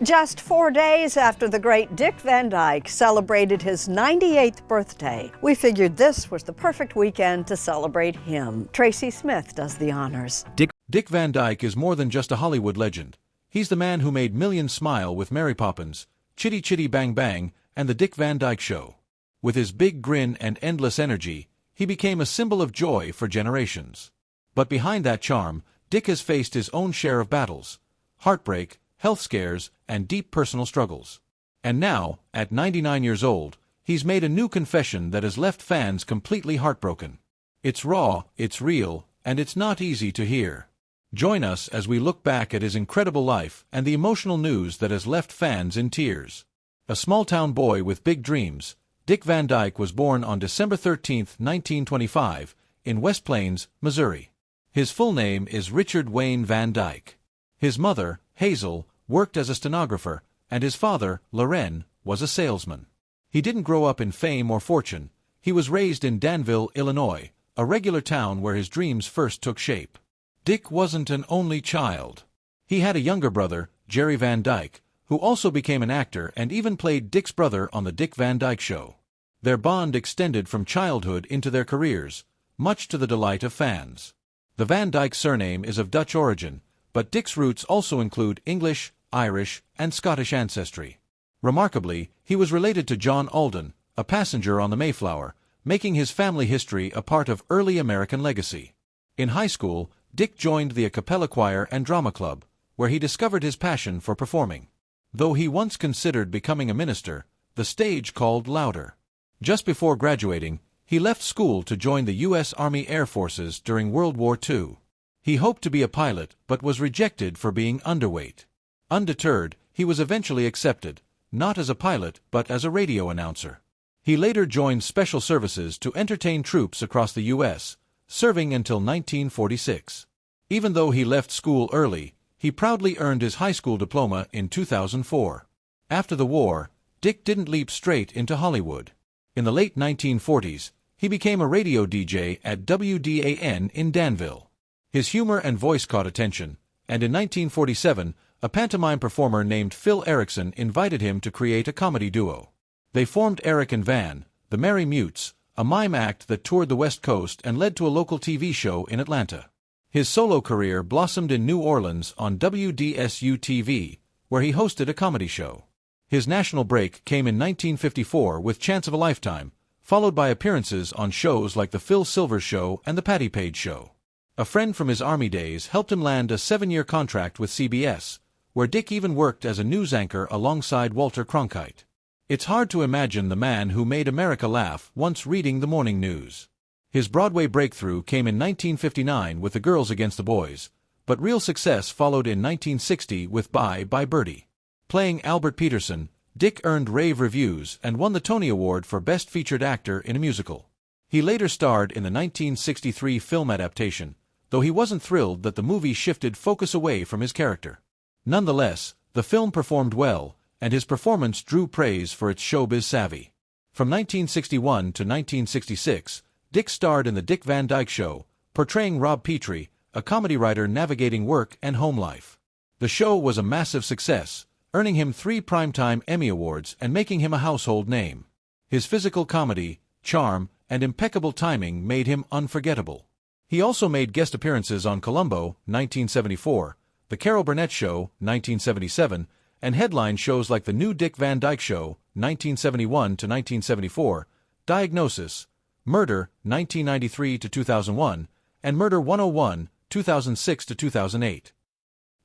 Just 4 days after the great Dick Van Dyke celebrated his 98th birthday, we figured this was the perfect weekend to celebrate him. Tracy Smith does the honors. Dick Van Dyke is more than just a Hollywood legend. He's the man who made millions smile with Mary Poppins, Chitty Chitty Bang Bang, and The Dick Van Dyke Show. With his big grin and endless energy, he became a symbol of joy for generations. But behind that charm, Dick has faced his own share of battles, heartbreak, health scares, and deep personal struggles. And now, at 99 years old, he's made a new confession that has left fans completely heartbroken. It's raw, it's real, and it's not easy to hear. Join us as we look back at his incredible life and the emotional news that has left fans in tears. A small-town boy with big dreams, Dick Van Dyke was born on December 13, 1925, in West Plains, Missouri. His full name is Richard Wayne Van Dyke. His mother, Hazel, worked as a stenographer, and his father, Loren, was a salesman. He didn't grow up in fame or fortune. He was raised in Danville, Illinois, a regular town where his dreams first took shape. Dick wasn't an only child. He had a younger brother, Jerry Van Dyke, who also became an actor and even played Dick's brother on The Dick Van Dyke Show. Their bond extended from childhood into their careers, much to the delight of fans. The Van Dyke surname is of Dutch origin, but Dick's roots also include English, Irish, and Scottish ancestry. Remarkably, he was related to John Alden, a passenger on the Mayflower, making his family history a part of early American legacy. In high school, Dick joined the a cappella choir and drama club, where he discovered his passion for performing. Though he once considered becoming a minister, the stage called louder. Just before graduating, he left school to join the U.S. Army Air Forces during World War II. He hoped to be a pilot but was rejected for being underweight. Undeterred, he was eventually accepted, not as a pilot but as a radio announcer. He later joined Special Services to entertain troops across the U.S., serving until 1946. Even though he left school early, he proudly earned his high school diploma in 2004. After the war, Dick didn't leap straight into Hollywood. In the late 1940s, he became a radio DJ at WDAN in Danville. His humor and voice caught attention, and in 1947, a pantomime performer named Phil Erickson invited him to create a comedy duo. They formed Eric and Van, the Merry Mutes, a mime act that toured the West Coast and led to a local TV show in Atlanta. His solo career blossomed in New Orleans on WDSU-TV, where he hosted a comedy show. His national break came in 1954 with Chance of a Lifetime, followed by appearances on shows like The Phil Silvers Show and The Patty Page Show. A friend from his Army days helped him land a 7-year contract with CBS, where Dick even worked as a news anchor alongside Walter Cronkite. It's hard to imagine the man who made America laugh once reading the morning news. His Broadway breakthrough came in 1959 with The Girls Against the Boys, but real success followed in 1960 with Bye Bye Birdie. Playing Albert Peterson, Dick earned rave reviews and won the Tony Award for Best Featured Actor in a Musical. He later starred in the 1963 film adaptation, though he wasn't thrilled that the movie shifted focus away from his character. Nonetheless, the film performed well, and his performance drew praise for its showbiz savvy. From 1961 to 1966, Dick starred in The Dick Van Dyke Show, portraying Rob Petrie, a comedy writer navigating work and home life. The show was a massive success, earning him 3 Primetime Emmy Awards and making him a household name. His physical comedy, charm, and impeccable timing made him unforgettable. He also made guest appearances on Columbo, 1974, The Carol Burnett Show, 1977, and headline shows like The New Dick Van Dyke Show, 1971 to 1974, Diagnosis, Murder, 1993 to 2001, and Murder 101, 2006 to 2008.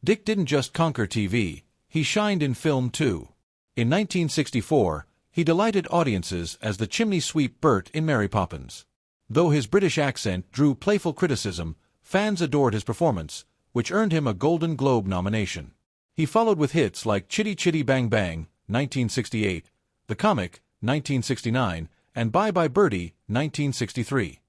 Dick didn't just conquer TV, he shined in film too. In 1964, he delighted audiences as the chimney sweep Bert in Mary Poppins. Though his British accent drew playful criticism, fans adored his performance, which earned him a Golden Globe nomination. He followed with hits like Chitty Chitty Bang Bang, 1968, The Comic, 1969, and Bye Bye Birdie, 1963.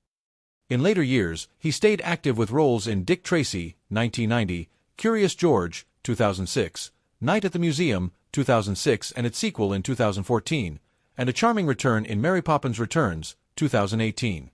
In later years, he stayed active with roles in Dick Tracy, 1990, Curious George, 2006, Night at the Museum, 2006 and its sequel in 2014, and a charming return in Mary Poppins Returns, 2018.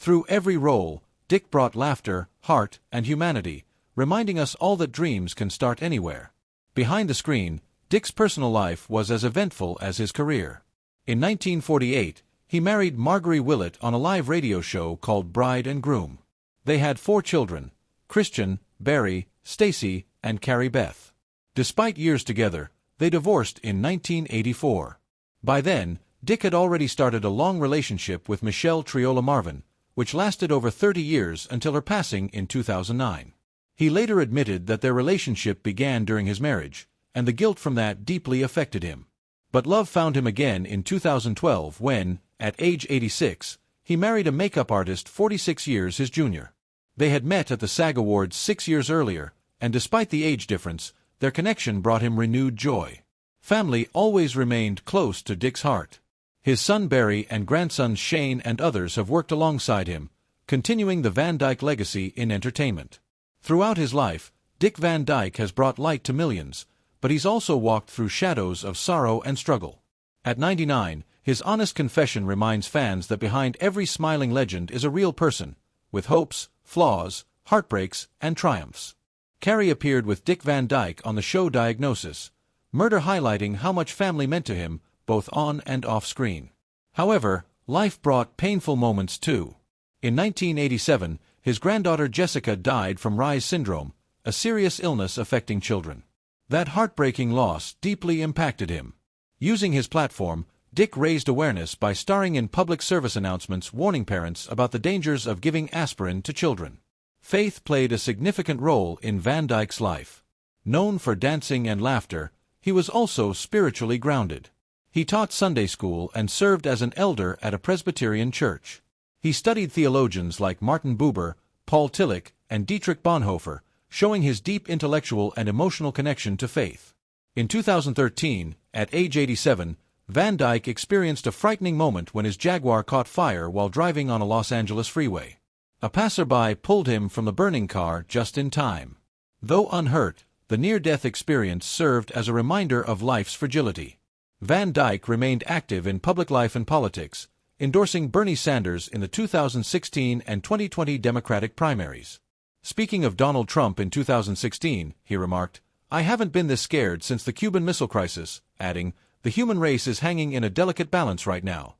Through every role, Dick brought laughter, heart, and humanity, reminding us all that dreams can start anywhere. Behind the screen, Dick's personal life was as eventful as his career. In 1948, he married Marguerite Willett on a live radio show called Bride and Groom. They had 4 children: Christian, Barry, Stacy, and Carrie Beth. Despite years together, they divorced in 1984. By then, Dick had already started a long relationship with Michelle Triola Marvin, which lasted over 30 years until her passing in 2009. He later admitted that their relationship began during his marriage, and the guilt from that deeply affected him. But love found him again in 2012 when, at age 86, he married a makeup artist 46 years his junior. They had met at the SAG Awards 6 years earlier, and despite the age difference, their connection brought him renewed joy. Family always remained close to Dick's heart. His son Barry and grandsons Shane and others have worked alongside him, continuing the Van Dyke legacy in entertainment. Throughout his life, Dick Van Dyke has brought light to millions, but he's also walked through shadows of sorrow and struggle. At 99, his honest confession reminds fans that behind every smiling legend is a real person, with hopes, flaws, heartbreaks, and triumphs. Carrie appeared with Dick Van Dyke on the show Diagnosis, Murder, highlighting how much family meant to him, both on and off screen. However, life brought painful moments too. In 1987, his granddaughter Jessica died from Reye's syndrome, a serious illness affecting children. That heartbreaking loss deeply impacted him. Using his platform, Dick raised awareness by starring in public service announcements warning parents about the dangers of giving aspirin to children. Faith played a significant role in Van Dyke's life. Known for dancing and laughter, he was also spiritually grounded. He taught Sunday school and served as an elder at a Presbyterian church. He studied theologians like Martin Buber, Paul Tillich, and Dietrich Bonhoeffer, showing his deep intellectual and emotional connection to faith. In 2013, at age 87, Van Dyke experienced a frightening moment when his Jaguar caught fire while driving on a Los Angeles freeway. A passerby pulled him from the burning car just in time. Though unhurt, the near-death experience served as a reminder of life's fragility. Van Dyke remained active in public life and politics, endorsing Bernie Sanders in the 2016 and 2020 Democratic primaries. Speaking of Donald Trump in 2016, he remarked, "I haven't been this scared since the Cuban Missile Crisis," adding, "The human race is hanging in a delicate balance right now."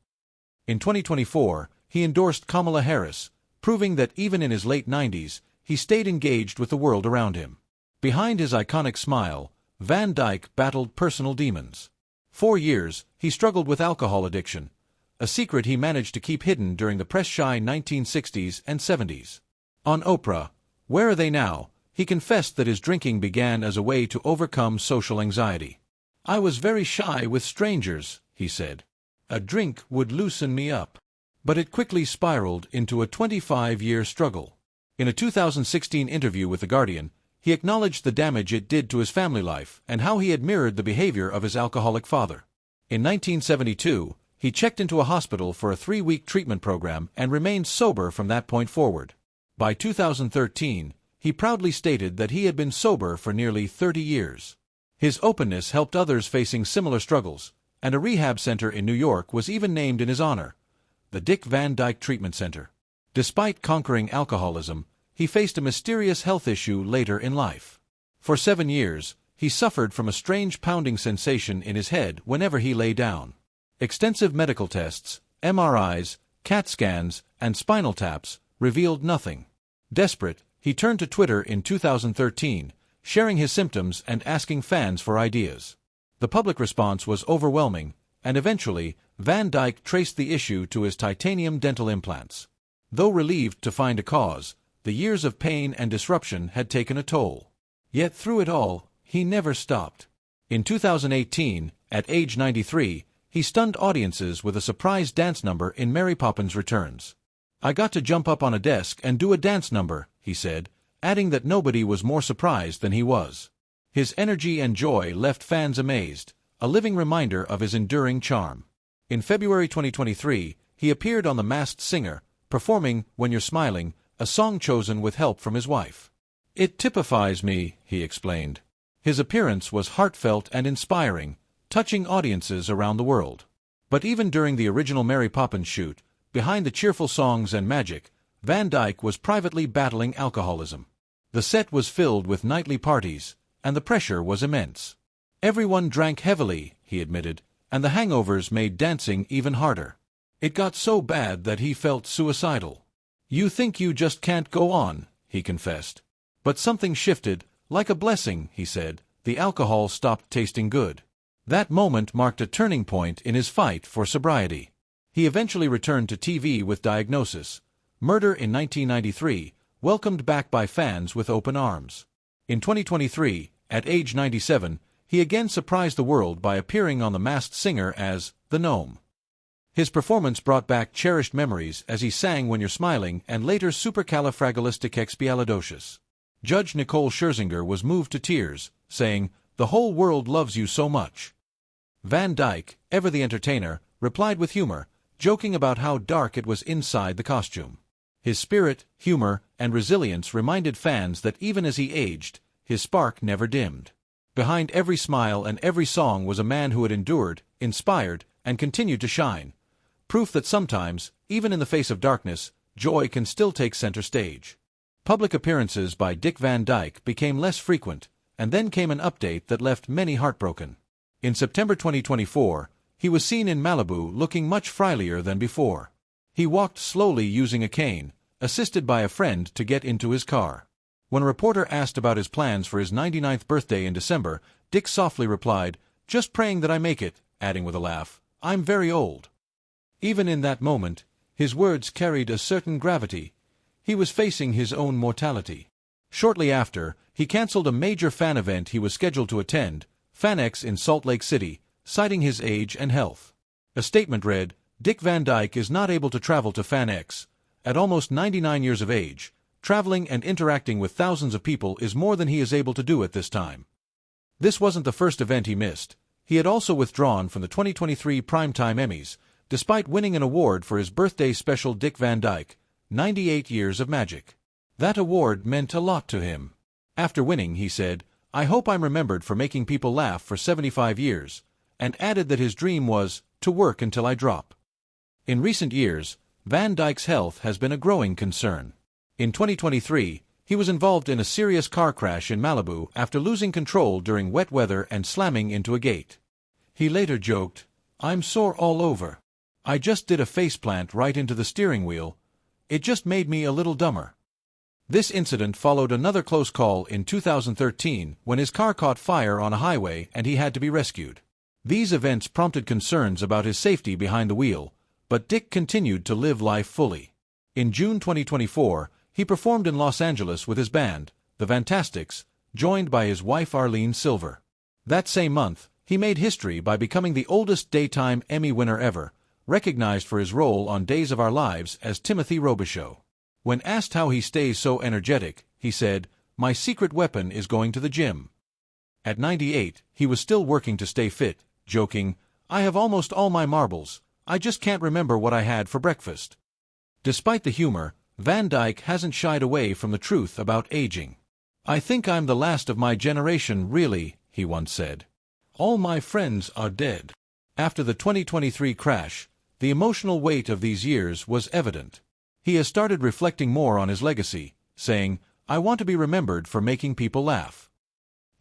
In 2024, he endorsed Kamala Harris, proving that even in his late 90s, he stayed engaged with the world around him. Behind his iconic smile, Van Dyke battled personal demons. For years, he struggled with alcohol addiction, a secret he managed to keep hidden during the press-shy 1960s and 70s. On Oprah, "Where Are They Now?" he confessed that his drinking began as a way to overcome social anxiety. "I was very shy with strangers," he said. "A drink would loosen me up." But it quickly spiraled into a 25-year struggle. In a 2016 interview with The Guardian, he acknowledged the damage it did to his family life and how he had mirrored the behavior of his alcoholic father. In 1972, he checked into a hospital for a 3-week treatment program and remained sober from that point forward. By 2013, he proudly stated that he had been sober for nearly 30 years. His openness helped others facing similar struggles, and a rehab center in New York was even named in his honor, the Dick Van Dyke Treatment Center. Despite conquering alcoholism, he faced a mysterious health issue later in life. For 7 years, he suffered from a strange pounding sensation in his head whenever he lay down. Extensive medical tests, MRIs, CAT scans, and spinal taps revealed nothing. Desperate, he turned to Twitter in 2013, sharing his symptoms and asking fans for ideas. The public response was overwhelming, and eventually, Van Dyke traced the issue to his titanium dental implants. Though relieved to find a cause, the years of pain and disruption had taken a toll. Yet through it all, he never stopped. In 2018, at age 93, he stunned audiences with a surprise dance number in Mary Poppins Returns. "I got to jump up on a desk and do a dance number," he said, adding that nobody was more surprised than he was. His energy and joy left fans amazed, a living reminder of his enduring charm. In February 2023, he appeared on The Masked Singer, performing When You're Smiling, a song chosen with help from his wife. "It typifies me," he explained. His appearance was heartfelt and inspiring, touching audiences around the world. But even during the original Mary Poppins shoot, behind the cheerful songs and magic, Van Dyke was privately battling alcoholism. The set was filled with nightly parties, and the pressure was immense. Everyone drank heavily, he admitted, and the hangovers made dancing even harder. It got so bad that he felt suicidal. You think you just can't go on, he confessed. But something shifted, like a blessing, he said. The alcohol stopped tasting good. That moment marked a turning point in his fight for sobriety. He eventually returned to TV with Diagnosis, Murder in 1993, welcomed back by fans with open arms. In 2023, at age 97, he again surprised the world by appearing on The Masked Singer as the Gnome. His performance brought back cherished memories as he sang When You're Smiling and later Supercalifragilisticexpialidocious. Judge Nicole Scherzinger was moved to tears, saying, "The whole world loves you so much." Van Dyke, ever the entertainer, replied with humor, joking about how dark it was inside the costume. His spirit, humor, and resilience reminded fans that even as he aged, his spark never dimmed. Behind every smile and every song was a man who had endured, inspired, and continued to shine. Proof that sometimes, even in the face of darkness, joy can still take center stage. Public appearances by Dick Van Dyke became less frequent, and then came an update that left many heartbroken. In September 2024, he was seen in Malibu looking much frilier than before. He walked slowly using a cane, assisted by a friend to get into his car. When a reporter asked about his plans for his 99th birthday in December, Dick softly replied, "Just praying that I make it," adding with a laugh, "I'm very old." Even in that moment, his words carried a certain gravity. He was facing his own mortality. Shortly after, he canceled a major fan event he was scheduled to attend, FanX in Salt Lake City, citing his age and health. A statement read, "Dick Van Dyke is not able to travel to FanX. At almost 99 years of age, traveling and interacting with thousands of people is more than he is able to do at this time." This wasn't the first event he missed. He had also withdrawn from the 2023 Primetime Emmys, despite winning an award for his birthday special. Dick Van Dyke, 98 Years of Magic. That award meant a lot to him. After winning, he said, "I hope I'm remembered for making people laugh for 75 years, and added that his dream was, to work until I drop." In recent years, Van Dyke's health has been a growing concern. In 2023, he was involved in a serious car crash in Malibu after losing control during wet weather and slamming into a gate. He later joked, "I'm sore all over. I just did a faceplant right into the steering wheel. It just made me a little dumber." This incident followed another close call in 2013 when his car caught fire on a highway and he had to be rescued. These events prompted concerns about his safety behind the wheel, but Dick continued to live life fully. In June 2024, he performed in Los Angeles with his band, the Fantastics, joined by his wife Arlene Silver. That same month, he made history by becoming the oldest daytime Emmy winner ever, recognized for his role on Days of Our Lives as Timothy Robichaux. When asked how he stays so energetic, he said, "My secret weapon is going to the gym." At 98, he was still working to stay fit, joking, "I have almost all my marbles, I just can't remember what I had for breakfast." Despite the humor, Van Dyke hasn't shied away from the truth about aging. "I think I'm the last of my generation, really," he once said. "All my friends are dead." After the 2023 crash, the emotional weight of these years was evident. He has started reflecting more on his legacy, saying, "I want to be remembered for making people laugh."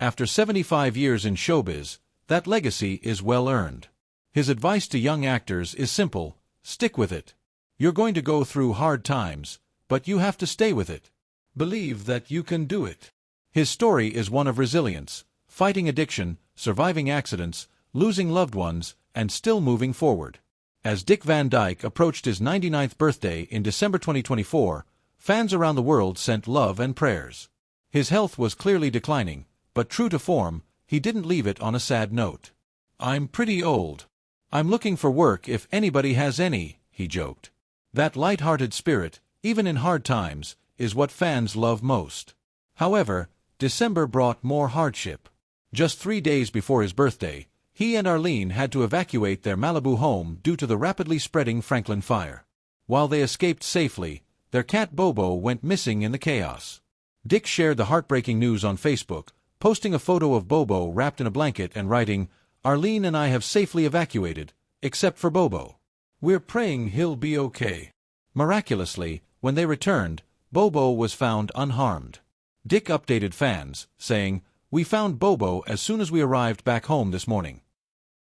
After 75 years in showbiz, that legacy is well earned. His advice to young actors is simple: stick with it. You're going to go through hard times, but you have to stay with it. Believe that you can do it. His story is one of resilience, fighting addiction, surviving accidents, losing loved ones, and still moving forward. As Dick Van Dyke approached his 99th birthday in December 2024, fans around the world sent love and prayers. His health was clearly declining, but true to form, he didn't leave it on a sad note. "I'm pretty old. I'm looking for work if anybody has any," he joked. That light-hearted spirit, even in hard times, is what fans love most. However, December brought more hardship. Just 3 days before his birthday, he and Arlene had to evacuate their Malibu home due to the rapidly spreading Franklin fire. While they escaped safely, their cat Bobo went missing in the chaos. Dick shared the heartbreaking news on Facebook, posting a photo of Bobo wrapped in a blanket and writing, "Arlene and I have safely evacuated, except for Bobo. We're praying he'll be okay." Miraculously, when they returned, Bobo was found unharmed. Dick updated fans, saying, We found Bobo as soon as we arrived back home this morning.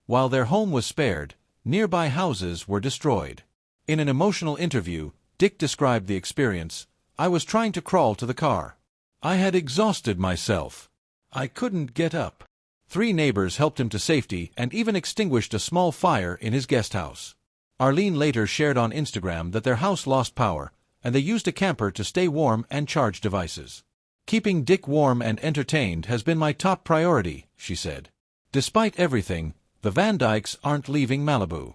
While their home was spared, nearby houses were destroyed. In an emotional interview, Dick described the experience. I was trying to crawl to the car. I had exhausted myself. I couldn't get up. 3 neighbors helped him to safety and even extinguished a small fire in his guest house. Arlene later shared on Instagram that their house lost power, and they used a camper to stay warm and charge devices. Keeping Dick warm and entertained has been my top priority, she said. Despite everything, the Van Dykes aren't leaving Malibu.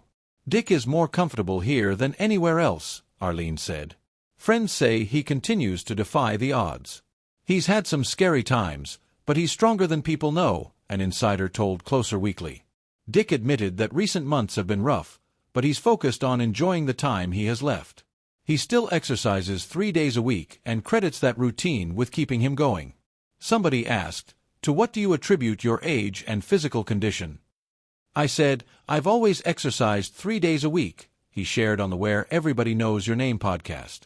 Dick is more comfortable here than anywhere else, Arlene said. Friends say he continues to defy the odds. He's had some scary times, but he's stronger than people know, an insider told Closer Weekly. Dick admitted that recent months have been rough, but he's focused on enjoying the time he has left. He still exercises 3 days a week and credits that routine with keeping him going. Somebody asked, "To what do you attribute your age and physical condition?" I said, "I've always exercised 3 days a week," he shared on the Where Everybody Knows Your Name podcast.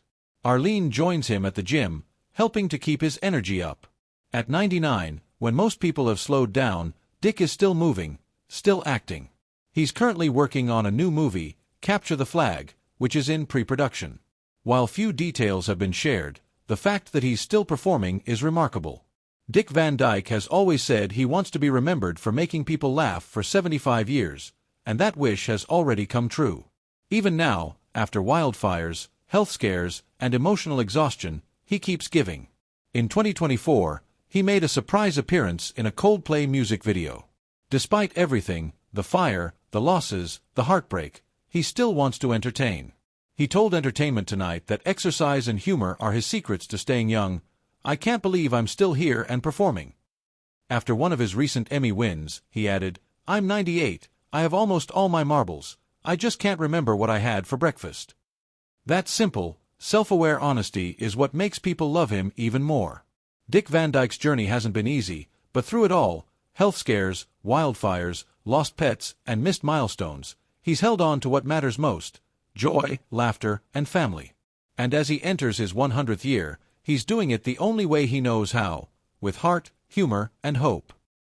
Arlene joins him at the gym, helping to keep his energy up. At 99, when most people have slowed down, Dick is still moving, still acting. He's currently working on a new movie, Capture the Flag, which is in pre-production. While few details have been shared, the fact that he's still performing is remarkable. Dick Van Dyke has always said he wants to be remembered for making people laugh for 75 years, and that wish has already come true. Even now, after wildfires, health scares, and emotional exhaustion, he keeps giving. In 2024, he made a surprise appearance in a Coldplay music video. Despite everything, the fire, the losses, the heartbreak, he still wants to entertain. He told Entertainment Tonight that exercise and humor are his secrets to staying young. "I can't believe I'm still here and performing." After one of his recent Emmy wins, he added, "I'm 98, I have almost all my marbles, I just can't remember what I had for breakfast." That simple, self-aware honesty is what makes people love him even more. Dick Van Dyke's journey hasn't been easy, but through it all, health scares, wildfires, lost pets, and missed milestones, he's held on to what matters most: joy, laughter, and family. And as he enters his 100th year, he's doing it the only way he knows how, with heart, humor, and hope.